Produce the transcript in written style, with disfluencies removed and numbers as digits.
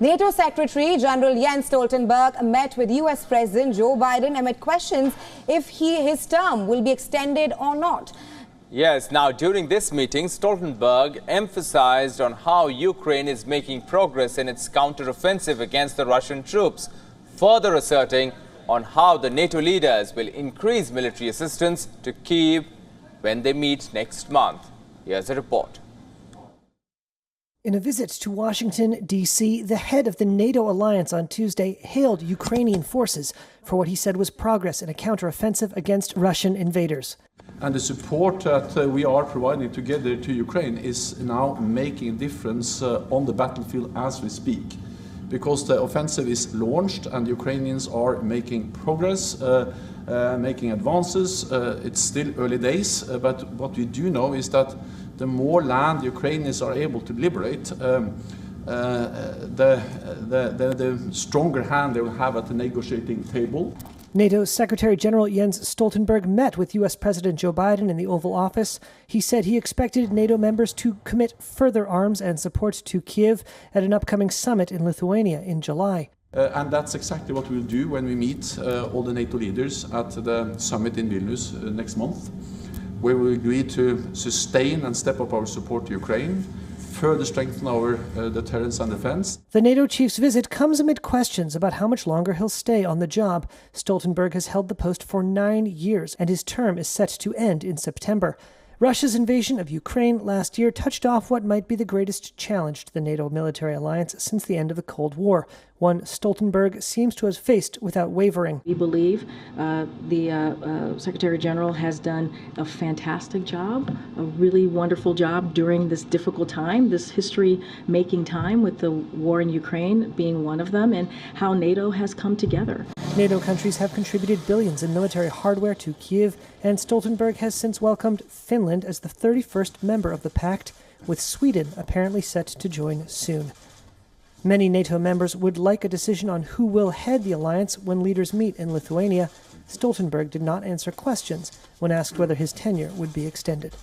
NATO Secretary General Jens Stoltenberg met with US President Joe Biden amid questions if his term will be extended or not. Yes, now during this meeting, Stoltenberg emphasized on how Ukraine is making progress in its counteroffensive against the Russian troops, further asserting on how the NATO leaders will increase military assistance to Kyiv when they meet next month. Here's a report. In a visit to Washington, D.C., the head of the NATO alliance on Tuesday hailed Ukrainian forces for what he said was progress in a counteroffensive against Russian invaders. And the support that we are providing together to Ukraine is now making a difference on the battlefield as we speak. Because the offensive is launched and Ukrainians are making progress, making advances. It's still early days, but what we do know is that the more land Ukrainians are able to liberate, the stronger hand they will have at the negotiating table. NATO Secretary General Jens Stoltenberg met with U.S. President Joe Biden in the Oval Office. He said he expected NATO members to commit further arms and support to Kyiv at an upcoming summit in Lithuania in July. And that's exactly what we'll do when we meet all the NATO leaders at the summit in Vilnius next month, where we agree to sustain and step up our support to Ukraine, further strengthen our deterrence and defense. The NATO chief's visit comes amid questions about how much longer he'll stay on the job. Stoltenberg has held the post for 9 years, and his term is set to end in September. Russia's invasion of Ukraine last year touched off what might be the greatest challenge to the NATO military alliance since the end of the Cold War, one Stoltenberg seems to have faced without wavering. We believe the Secretary General has done a fantastic job, a really wonderful job during this difficult time, this history-making time, with the war in Ukraine being one of them, and how NATO has come together. NATO countries have contributed billions in military hardware to Kyiv, and Stoltenberg has since welcomed Finland as the 31st member of the pact, with Sweden apparently set to join soon. Many NATO members would like a decision on who will head the alliance when leaders meet in Lithuania. Stoltenberg did not answer questions when asked whether his tenure would be extended.